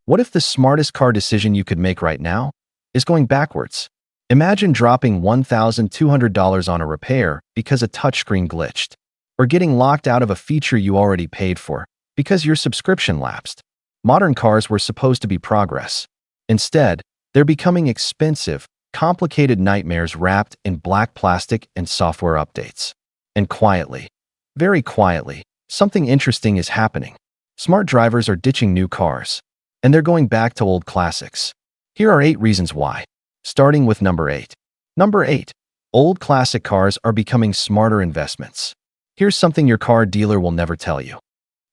What if the smartest car decision you could make right now is going backwards? Imagine dropping $1,200 on a repair because a touchscreen glitched, or getting locked out of a feature you already paid for because your subscription lapsed. Modern cars were supposed to be progress. Instead, they're becoming expensive, complicated nightmares wrapped in black plastic and software updates. And quietly, very quietly, something interesting is happening. Smart drivers are ditching new cars, and they're going back to old classics. Here are 8 reasons why. Starting with number 8. Number 8. Old classic cars are becoming smarter investments. Here's something your car dealer will never tell you.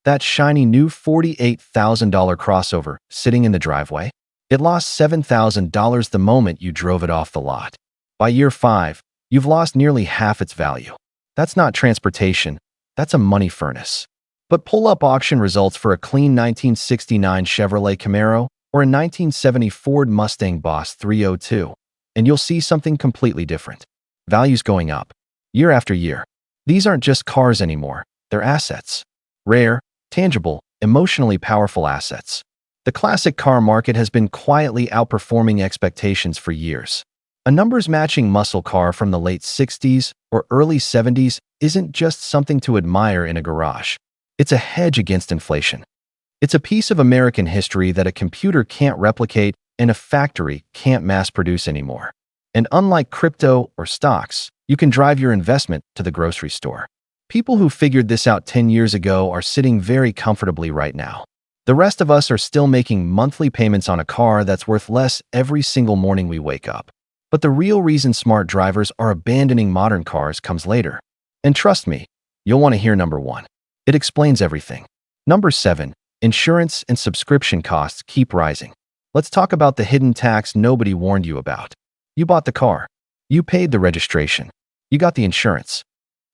That shiny new $48,000 crossover sitting in the driveway, it lost $7,000 the moment you drove it off the lot. By year 5, you've lost nearly half its value. That's not transportation, that's a money furnace. But pull up auction results for a clean 1969 Chevrolet Camaro or a 1970 Ford Mustang Boss 302, and you'll see something completely different. Values going up, year after year. These aren't just cars anymore, they're assets. Rare, tangible, emotionally powerful assets. The classic car market has been quietly outperforming expectations for years. A numbers-matching muscle car from the late 60s or early 70s isn't just something to admire in a garage. It's a hedge against inflation. It's a piece of American history that a computer can't replicate and a factory can't mass-produce anymore. And unlike crypto or stocks, you can drive your investment to the grocery store. People who figured this out 10 years ago are sitting very comfortably right now. The rest of us are still making monthly payments on a car that's worth less every single morning we wake up. But the real reason smart drivers are abandoning modern cars comes later. And trust me, you'll want to hear number 1. It explains everything. Number 7. Insurance and subscription costs keep rising. Let's talk about the hidden tax nobody warned you about. You bought the car. You paid the registration. You got the insurance.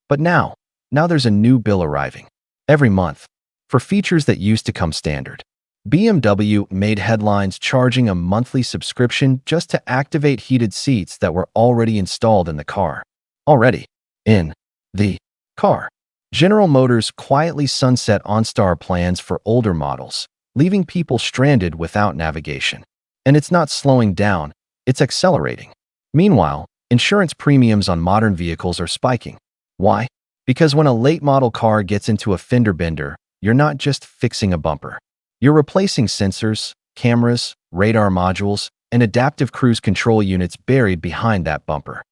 But now there's a new bill arriving. Every month. For features that used to come standard. BMW made headlines charging a monthly subscription just to activate heated seats that were already installed in the car. Already in the car. General Motors quietly sunset OnStar plans for older models, leaving people stranded without navigation. And it's not slowing down, it's accelerating. Meanwhile, insurance premiums on modern vehicles are spiking. Why? Because when a late-model car gets into a fender bender, you're not just fixing a bumper. You're replacing sensors, cameras, radar modules, and adaptive cruise control units buried behind that bumper.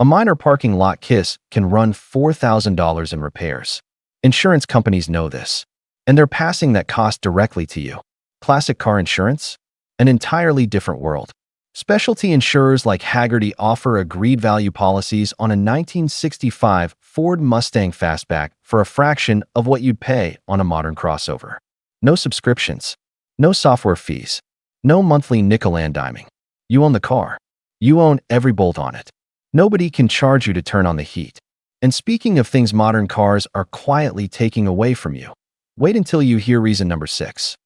A minor parking lot kiss can run $4,000 in repairs. Insurance companies know this, and they're passing that cost directly to you. Classic car insurance? An entirely different world. Specialty insurers like Hagerty offer agreed value policies on a 1965 Ford Mustang Fastback for a fraction of what you'd pay on a modern crossover. No subscriptions, no software fees, no monthly nickel-and-diming. You own the car. You own every bolt on it. Nobody can charge you to turn on the heat. And speaking of things modern cars are quietly taking away from you, wait until you hear reason number 6.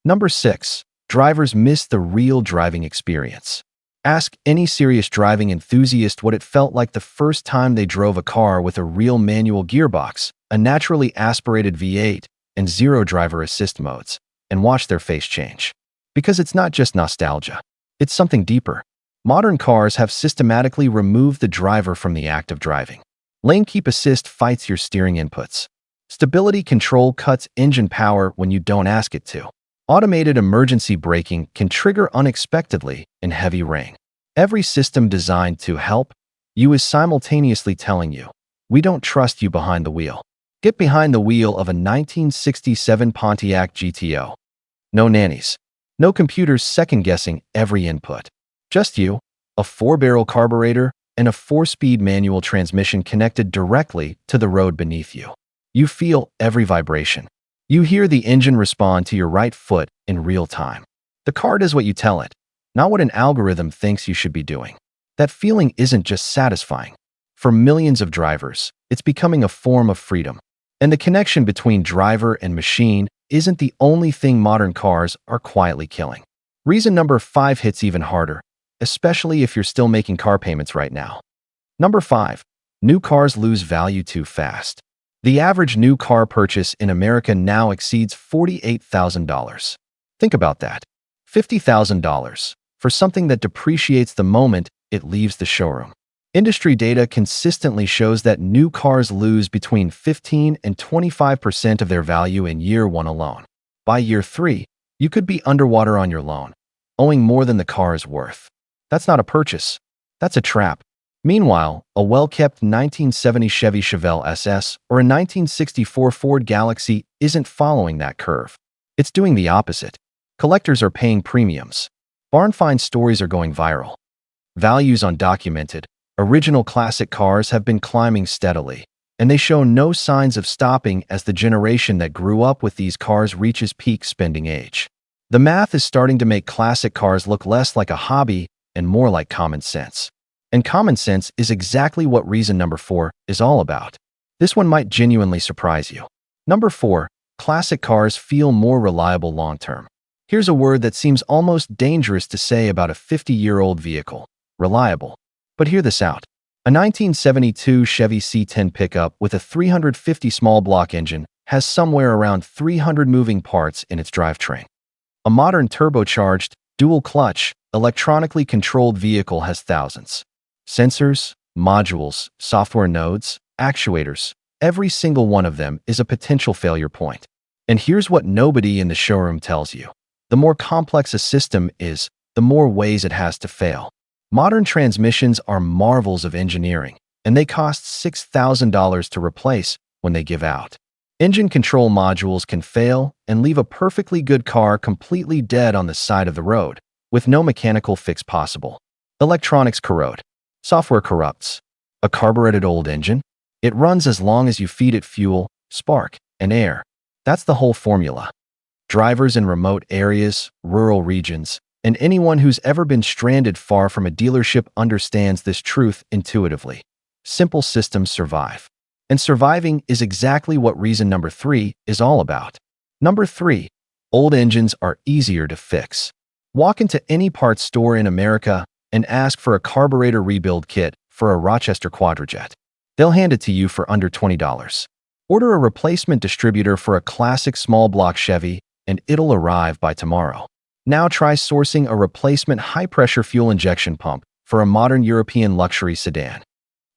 Number 6. Drivers miss the real driving experience. Ask any serious driving enthusiast what it felt like the first time they drove a car with a real manual gearbox, a naturally aspirated V8, and 0 driver assist modes, and watch their face change. Because it's not just nostalgia. It's something deeper. Modern cars have systematically removed the driver from the act of driving. Lane keep assist fights your steering inputs. Stability control cuts engine power when you don't ask it to. Automated emergency braking can trigger unexpectedly in heavy rain. Every system designed to help you is simultaneously telling you, we don't trust you behind the wheel. Get behind the wheel of a 1967 Pontiac GTO. No nannies. No computers second-guessing every input. Just you, a 4-barrel carburetor, and a 4-speed manual transmission connected directly to the road beneath you. You feel every vibration. You hear the engine respond to your right foot in real time. The car does what you tell it, not what an algorithm thinks you should be doing. That feeling isn't just satisfying. For millions of drivers, it's becoming a form of freedom. And the connection between driver and machine isn't the only thing modern cars are quietly killing. Reason number 5 hits even harder, especially if you're still making car payments right now. Number 5. New cars lose value too fast. The average new car purchase in America now exceeds $48,000. Think about that. $50,000 for something that depreciates the moment it leaves the showroom. Industry data consistently shows that new cars lose between 15 and 25% of their value in year one alone. By year three, you could be underwater on your loan, owing more than the car is worth. That's not a purchase. That's a trap. Meanwhile, a well-kept 1970 Chevy Chevelle SS or a 1964 Ford Galaxy isn't following that curve. It's doing the opposite. Collectors are paying premiums. Barn find stories are going viral. Values on documented, original classic cars have been climbing steadily, and they show no signs of stopping as the generation that grew up with these cars reaches peak spending age. The math is starting to make classic cars look less like a hobby and more like common sense. And common sense is exactly what reason number 4 is all about. This one might genuinely surprise you. Number 4, classic cars feel more reliable long-term. Here's a word that seems almost dangerous to say about a 50-year-old vehicle: reliable. But hear this out. A 1972 Chevy C10 pickup with a 350 small block engine has somewhere around 300 moving parts in its drivetrain. A modern turbocharged, dual-clutch, electronically controlled vehicle has thousands. Sensors, modules, software nodes, actuators, every single one of them is a potential failure point. And here's what nobody in the showroom tells you. The more complex a system is, the more ways it has to fail. Modern transmissions are marvels of engineering, and they cost $6,000 to replace when they give out. Engine control modules can fail and leave a perfectly good car completely dead on the side of the road, with no mechanical fix possible. Electronics corrode. Software corrupts. A carbureted old engine? It runs as long as you feed it fuel, spark, and air. That's the whole formula. Drivers in remote areas, rural regions, and anyone who's ever been stranded far from a dealership understands this truth intuitively. Simple systems survive. And surviving is exactly what reason number 3 is all about. Number 3, old engines are easier to fix. Walk into any parts store in America and ask for a carburetor rebuild kit for a Rochester Quadrajet. They'll hand it to you for under $20. Order a replacement distributor for a classic small block Chevy and it'll arrive by tomorrow. Now try sourcing a replacement high-pressure fuel injection pump for a modern European luxury sedan.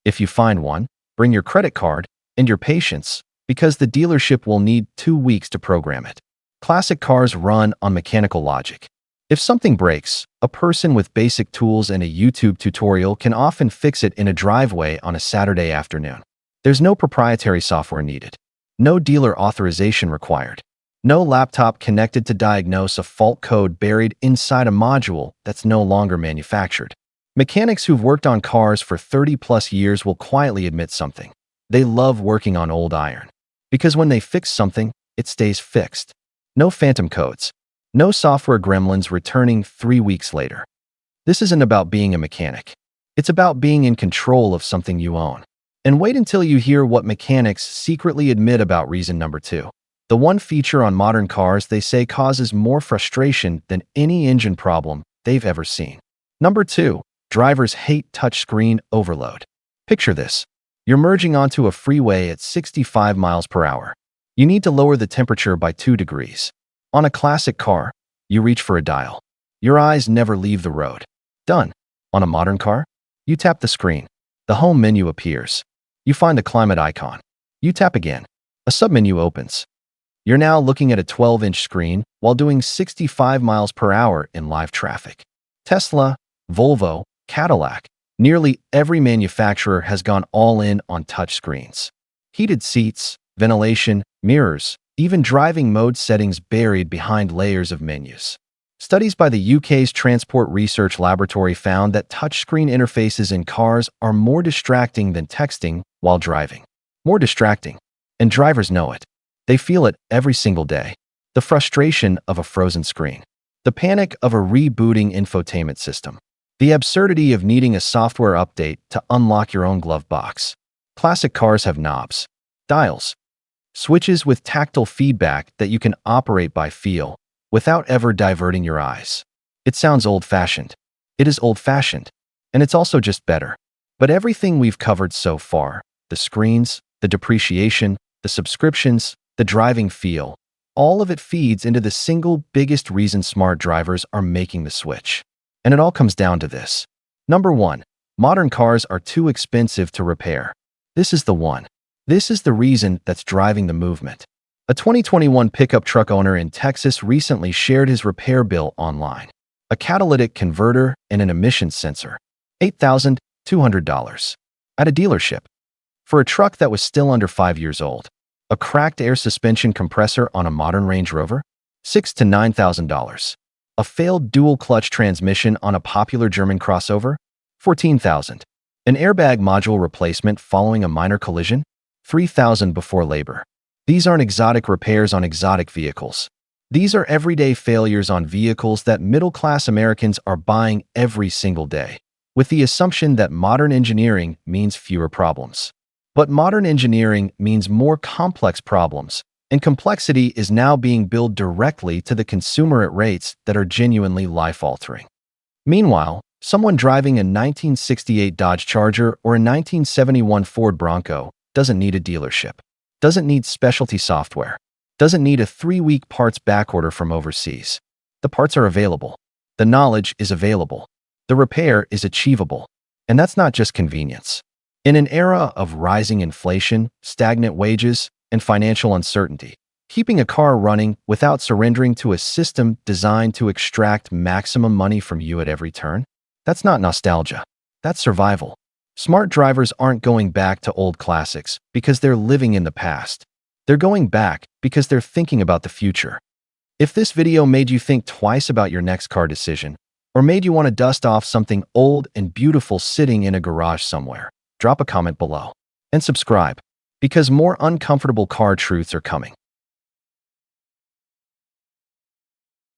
If you find one, bring your credit card and your patience, because the dealership will need 2 weeks to program it. Classic cars run on mechanical logic. If something breaks, a person with basic tools and a YouTube tutorial can often fix it in a driveway on a Saturday afternoon. There's no proprietary software needed. No dealer authorization required. No laptop connected to diagnose a fault code buried inside a module that's no longer manufactured. Mechanics who've worked on cars for 30+ years will quietly admit something. They love working on old iron. Because when they fix something, it stays fixed. No phantom codes. No software gremlins returning 3 weeks later. This isn't about being a mechanic. It's about being in control of something you own. And wait until you hear what mechanics secretly admit about reason number 2. The one feature on modern cars they say causes more frustration than any engine problem they've ever seen. Number 2, drivers hate touchscreen overload. Picture this. You're merging onto a freeway at 65 miles per hour. You need to lower the temperature by 2 degrees. On a classic car, you reach for a dial. Your eyes never leave the road. Done. On a modern car, you tap the screen. The home menu appears. You find the climate icon. You tap again. A submenu opens. You're now looking at a 12-inch screen while doing 65 miles per hour in live traffic. Tesla, Volvo, Cadillac, nearly every manufacturer has gone all in on touchscreens. Heated seats, ventilation, mirrors, even driving mode settings buried behind layers of menus. Studies by the UK's Transport Research Laboratory found that touchscreen interfaces in cars are more distracting than texting while driving. More distracting. And drivers know it. They feel it every single day. The frustration of a frozen screen. The panic of a rebooting infotainment system. The absurdity of needing a software update to unlock your own glove box. Classic cars have knobs, dials, switches with tactile feedback that you can operate by feel without ever diverting your eyes. It sounds old-fashioned. It is old-fashioned. And it's also just better. But everything we've covered so far, the screens, the depreciation, the subscriptions, the driving feel, All of it feeds into the single biggest reason smart drivers are making the switch. And it all comes down to this. Number 1. Modern cars are too expensive to repair. This is the one. This is the reason that's driving the movement. A 2021 pickup truck owner in Texas recently shared his repair bill online. A catalytic converter and an emissions sensor. $8,200. At a dealership. For a truck that was still under 5 years old. A cracked air suspension compressor on a modern Range Rover? $6,000 to $9,000. A failed dual-clutch transmission on a popular German crossover? $14,000. An airbag module replacement following a minor collision? $3,000 before labor. These aren't exotic repairs on exotic vehicles. These are everyday failures on vehicles that middle-class Americans are buying every single day, with the assumption that modern engineering means fewer problems. But modern engineering means more complex problems, and complexity is now being billed directly to the consumer at rates that are genuinely life-altering. Meanwhile, someone driving a 1968 Dodge Charger or a 1971 Ford Bronco doesn't need a dealership, doesn't need specialty software, doesn't need a 3-week parts backorder from overseas. The parts are available. The knowledge is available. The repair is achievable. And that's not just convenience. In an era of rising inflation, stagnant wages, and financial uncertainty, keeping a car running without surrendering to a system designed to extract maximum money from you at every turn? That's not nostalgia. That's survival. Smart drivers aren't going back to old classics because they're living in the past. They're going back because they're thinking about the future. If this video made you think twice about your next car decision, or made you want to dust off something old and beautiful sitting in a garage somewhere, drop a comment below and subscribe, because more uncomfortable car truths are coming.